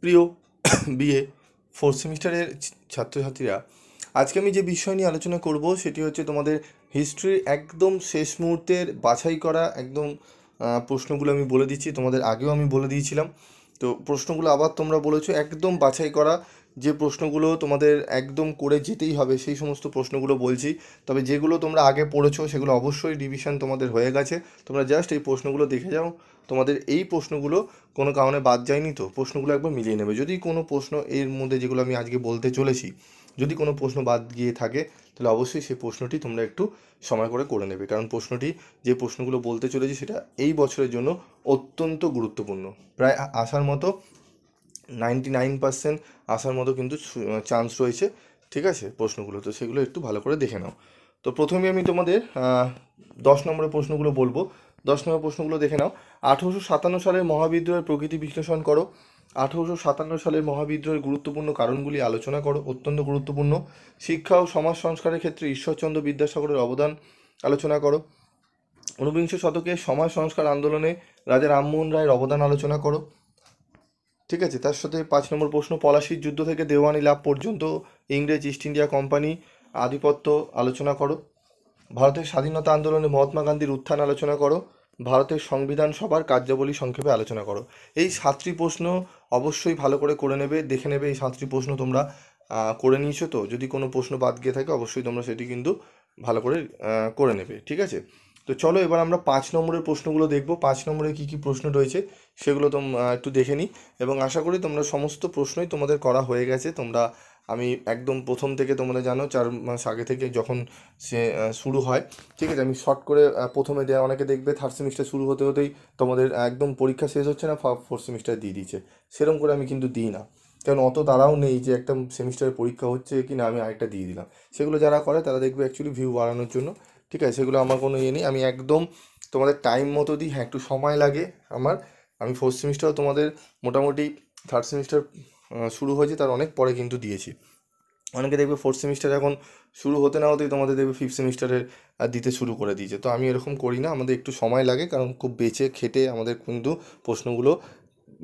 প্রিয় BA fourth সেমিস্টারের ছাত্রছাত্রীরা, আজকে আমি যে বিষয় নিয়ে আলোচনা করব সেটি হচ্ছে তোমাদের হিস্ট্রির একদম শেষ মুহূর্তের বাছাই করা একদম প্রশ্নগুলো আমি বলে দিচ্ছি। তোমাদের আগেও আমি বলে দিয়েছিলাম, তো প্রশ্নগুলো আবার তোমরা বলেছো, একদম বাছাই করা যে প্রশ্নগুলো তোমাদের একদম করে যেতেই হবে সেই সমস্ত প্রশ্নগুলো বলছি। তবে যেগুলো তোমরা আগে পড়েছো সেগুলো অবশ্যই রিভিশন তোমাদের হয়ে গেছে, তোমরা জাস্ট এই প্রশ্নগুলো দেখে যাও। তোমাদের এই প্রশ্নগুলো কোনো কারণে বাদ যায়নি, তো প্রশ্নগুলো একবার মিলিয়ে নেবে। যদি কোনো প্রশ্ন এর মধ্যে যেগুলো আমি আজকে বলতে চলেছি, যদি কোনো প্রশ্ন বাদ গিয়ে থাকে তাহলে অবশ্যই সেই প্রশ্নটি তোমরা একটু সময় করে নেবে, কারণ প্রশ্নটি যে প্রশ্নগুলো বলতে চলেছি সেটা এই বছরের জন্য অত্যন্ত গুরুত্বপূর্ণ। প্রায় আসার মতো 99% আসার মতো কিন্তু চান্স রয়েছে, ঠিক আছে প্রশ্নগুলো, তো সেগুলো একটু ভালো করে দেখে নাও। তো প্রথমে আমি তোমাদের 10 নম্বরের প্রশ্নগুলো বলবো। 10 নম্বর প্রশ্নগুলো দেখে নাও। 1857 সালের মহাবিদ্রোহের প্রকৃতি বিশ্লেষণ করো। 1857 সালের মহাবিদ্রোহের গুরুত্বপূর্ণ কারণগুলি আলোচনা করো, অত্যন্ত গুরুত্বপূর্ণ। শিক্ষা ও সমাজ সংস্কারের ক্ষেত্রে ঈশ্বরচন্দ্র বিদ্যাসাগরের অবদান আলোচনা করো। ঊনবিংশ শতকে সমাজ সংস্কার আন্দোলনে রাজা রামমোহন রায়ের অবদান আলোচনা করো, ঠিক আছে। তার সাথে 5 নম্বর প্রশ্ন, পলাশির যুদ্ধ থেকে দেওয়ানি লাভ পর্যন্ত ইংরেজ ইস্ট ইন্ডিয়া কোম্পানি আধিপত্য আলোচনা করো। ভারতের স্বাধীনতা আন্দোলনে মহাত্মা গান্ধীর উত্থান আলোচনা করো। ভারতের সংবিধান সভার কার্যাবলী সংক্ষেপে আলোচনা করো। এই 7টি প্রশ্ন অবশ্যই ভালো করে নেবে, দেখে নেবে এই 7টি প্রশ্ন তোমরা করে নিয়েছো। তো যদি কোনো প্রশ্ন বাদ গিয়ে থাকে অবশ্যই তোমরা সেটি কিন্তু ভালো করে নেবে, ঠিক আছে। তো চলো এবার আমরা 5 নম্বরের প্রশ্নগুলো দেখব। 5 নম্বরে কী কী প্রশ্ন রয়েছে সেগুলো একটু দেখে নিই, এবং আশা করি তোমরা সমস্ত প্রশ্নই তোমাদের করা হয়ে গেছে। তোমরা আমি একদম প্রথম থেকে তোমরা জানো 4 মাস আগে থেকে যখন সে শুরু হয়, ঠিক আছে, আমি শর্ট করে প্রথমে দেওয়া, অনেকে দেখবে থার্ড সেমিস্টার শুরু হতে হতেই তোমাদের একদম পরীক্ষা শেষ হচ্ছে না ফোর্থ সেমিস্টার দিয়ে দিচ্ছে। সেরকম করে আমি কিন্তু দিই না, কারণ অত তারাও নেই যে একটা সেমিস্টারের পরীক্ষা হচ্ছে কি না আমি আরেকটা দিয়ে দিলাম। সেগুলো যারা করে তারা দেখবে অ্যাকচুয়ালি ভিউ বাড়ানোর জন্য, ঠিক আছে। সেগুলো আমার কোনো ইয়ে নেই, আমি একদম তোমাদের টাইম মতো দিই। হ্যাঁ, একটু সময় লাগে আমার। আমি ফোর্থ সেমিস্টারও তোমাদের মোটামুটি থার্ড সেমিস্টার শুরু হয়েছে তার অনেক পরে কিন্তু দিয়েছি। অনেকে দেখবে ফোর্থ সেমিস্টার এখন শুরু হতে না হতেই তোমাদের দেখবে ফিফথ সেমিস্টারের দিতে শুরু করে দিয়েছে। তো আমি এরকম করি না, আমাদের একটু সময় লাগে, কারণ খুব বেছে খেটে আমাদের কিন্তু প্রশ্নগুলো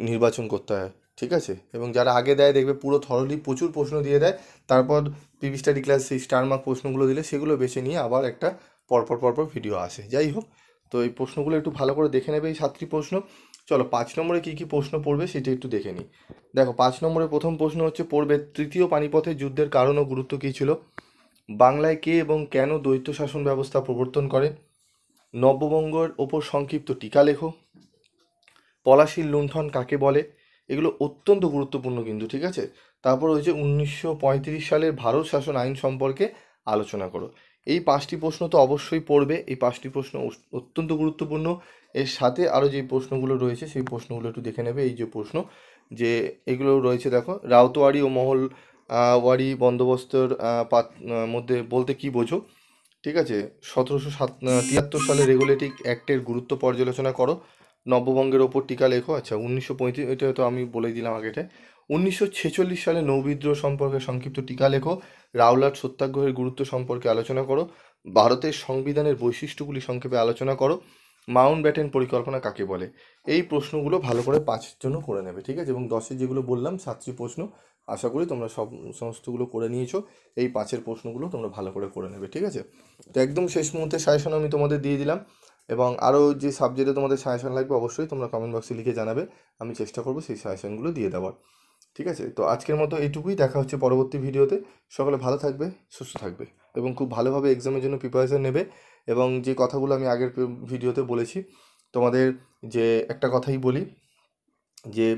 নির্বাচন করতে হয়, ঠিক আছে। এবং যারা আগে দেয় দেখবে পুরো থরলি প্রচুর প্রশ্ন দিয়ে দেয়, তারপর পিভি স্টাডি ক্লাস সেই স্টার মার্ক প্রশ্নগুলো দিলে সেগুলো বেছে নিয়ে আবার একটা পরপর ভিডিও আসে। যাই হোক, তো এই প্রশ্নগুলো একটু ভালো করে দেখে নেবে এই 7টি প্রশ্ন। চলো 5 নম্বরে কী কী প্রশ্ন পড়বে সেটা একটু দেখে নিই। দেখো 5 নম্বরের প্রথম প্রশ্ন হচ্ছে পড়বে, তৃতীয় পানিপথের যুদ্ধের কারণ ও গুরুত্ব কী ছিল? বাংলায় কে এবং কেন দ্বৈত শাসন ব্যবস্থা প্রবর্তন করে? নববঙ্গের ওপর সংক্ষিপ্ত টিকা লেখো। পলাশির লুণ্ঠন কাকে বলে? এগুলো অত্যন্ত গুরুত্বপূর্ণ কিন্তু, ঠিক আছে। তারপর হচ্ছে 1935 সালের ভারত শাসন আইন সম্পর্কে আলোচনা করো। এই 5টি প্রশ্ন তো অবশ্যই পড়বে, এই 5টি প্রশ্ন অত্যন্ত গুরুত্বপূর্ণ। এর সাথে আরও যে প্রশ্নগুলো রয়েছে সেই প্রশ্নগুলো একটু দেখে নেবে। এই যে প্রশ্ন যে এগুলো রয়েছে, দেখো, রাউতওয়ারি ও মহল ওয়ারি বন্দোবস্তের মধ্যে বলতে কি বোঝো, ঠিক আছে। 1773 সালে রেগুলেটিং অ্যাক্টের গুরুত্ব পর্যালোচনা করো। নববঙ্গের ওপর টিকা লেখো। আচ্ছা 1935, এটা তো আমি বলে দিলাম আগেতে। 1946 সালে নৌবিদ্রোহ সম্পর্কে সংক্ষিপ্ত টিকা লেখো। রাওলাট সত্যাগ্রহের গুরুত্ব সম্পর্কে আলোচনা করো। ভারতের সংবিধানের বৈশিষ্ট্যগুলি সংক্ষেপে আলোচনা করো। মাউন্ট ব্যাটেন পরিকল্পনা কাকে বলে? এই প্রশ্নগুলো ভালো করে 5-এর জন্য করে নেবে, ঠিক আছে। এবং 10-এর যেগুলো বললাম 7টি প্রশ্ন, আশা করি তোমরা সমস্তগুলো করে নিয়েছো। এই 5-এর প্রশ্নগুলো তোমরা ভালো করে নেবে, ঠিক আছে। তো একদম শেষ মুহূর্তে সাজেশন আমি তোমাদের দিয়ে দিলাম, এবং আরও যে সাবজেক্টে তোমাদের সাজেশন লাগবে অবশ্যই তোমরা কমেন্ট বক্সে লিখে জানাবে, আমি চেষ্টা করবো সেই সাজেশনগুলো দিয়ে দেওয়ার, ঠিক আছে। তো আজকের মতো এইটুকুই, দেখা হচ্ছে পরবর্তী ভিডিওতে। সকলে ভালো থাকবে, সুস্থ থাকবে, এবং খুব ভালোভাবে এক্সামের জন্য প্রিপারেশন নেবে। এবং যে কথাগুলো আমি আগের ভিডিওতে বলেছি তোমাদের, যে একটা কথাই বলি যে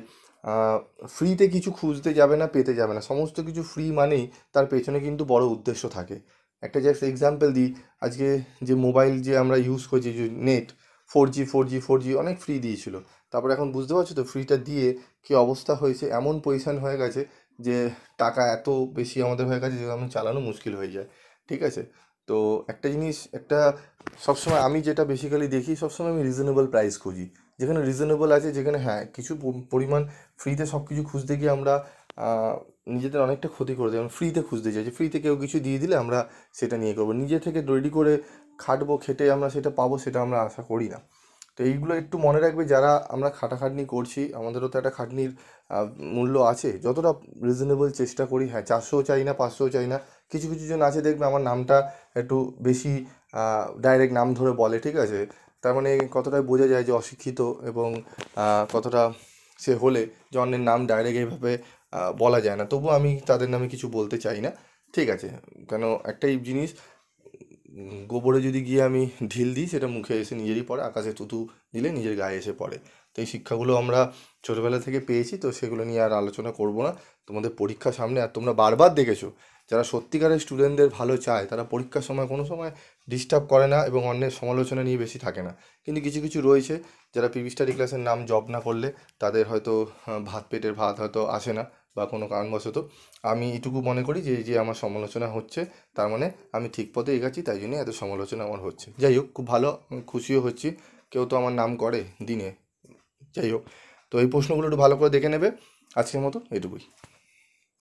ফ্রিতে কিছু খুঁজতে যাবে না, পেতে যাবে না। সমস্ত কিছু ফ্রি মানেই তার পেছনে কিন্তু বড় উদ্দেশ্য থাকে। একটা জাস্ট এক্সাম্পল দিই, আজকে যে মোবাইল যে আমরা ইউজ করছি, যে নেট, 4G অনেক ফ্রি দিয়েছিল। তারপরে এখন বুঝতে পারছো তো ফ্রিটা দিয়ে কী অবস্থা হয়েছে, এমন পজিশান হয়ে গেছে যে টাকা এত বেশি আমাদের হয়ে গেছে যে আমি চালানো মুশকিল হয়ে যায়, ঠিক আছে। তো একটা জিনিস, একটা সবসময় আমি যেটা বেসিক্যালি দেখি, সবসময় আমি রিজনেবল প্রাইস খুঁজি। যেখানে রিজনেবল আছে, যেখানে হ্যাঁ কিছু পরিমাণ, ফ্রিতে সব কিছু খুঁজতে গিয়ে আমরা নিজেদের অনেকটা ক্ষতি করে দিই। আমরা ফ্রিতে খুঁজতে চাই যে ফ্রিতে কেউ কিছু দিয়ে দিলে আমরা সেটা নিয়ে করবো, নিজে থেকে রেডি করে খাটবো, খেটে আমরা সেটা পাবো, সেটা আমরা আশা করি না। তো এইগুলো একটু মনে রাখবে, যারা আমরা খাটাখাটনি করছি আমাদেরও তো একটা খাটনির মূল্য আছে। যতটা রিজনেবল চেষ্টা করি, হ্যাঁ 400 চাই না, 500 চাই না, কিছু কিছু জন আছে দেখবে আমার নামটা একটু বেশি ডাইরেক্ট নাম ধরে বলে, ঠিক আছে, তার মানে কতটা বোঝা যায় যে অশিক্ষিত, এবং কতটা সে হলে যে অন্যের নাম ডাইরেক্ট এইভাবে বলা যায় না। তবু আমি তাদের নামে কিছু বলতে চাই না, ঠিক আছে। কেন একটাই জিনিস, গোবরে যদি গিয়ে আমি ঢিল দিই সেটা মুখে এসে নিজেরই পড়ে, আকাশে থুতু দিলে নিজের গায়ে এসে পড়ে। তো এই শিক্ষাগুলো আমরা ছোটোবেলা থেকে পেয়েছি, তো সেগুলো নিয়ে আর আলোচনা করব না। তোমাদের পরীক্ষা সামনে, আর তোমরা বারবার দেখেছো যারা সত্যিকারের স্টুডেন্টদের ভালো চায় তারা পরীক্ষার সময় কোনো সময় ডিস্টার্ব করে না এবং অন্যের সমালোচনা নিয়ে বেশি থাকে না। কিন্তু কিছু কিছু রয়েছে যারা পিভি স্টাডি ক্লাসের নাম জপ না করলে তাদের হয়তো পেটের ভাত হয়তো আসে না, বা কোনো কারণবশত। আমি এটুকু মনে করি যে এই যে আমার সমালোচনা হচ্ছে, তার মানে আমি ঠিক পথে এগাচ্ছি, তাই জন্যই এত সমালোচনা আমার হচ্ছে। যাই হোক, খুব ভালো, আমি খুশিও হচ্ছি, কেউ তো আমার নাম করে দিনে। যাই হোক, তো এই প্রশ্নগুলো একটু ভালো করে দেখে নেবে। আজকের মতো এটুকুই।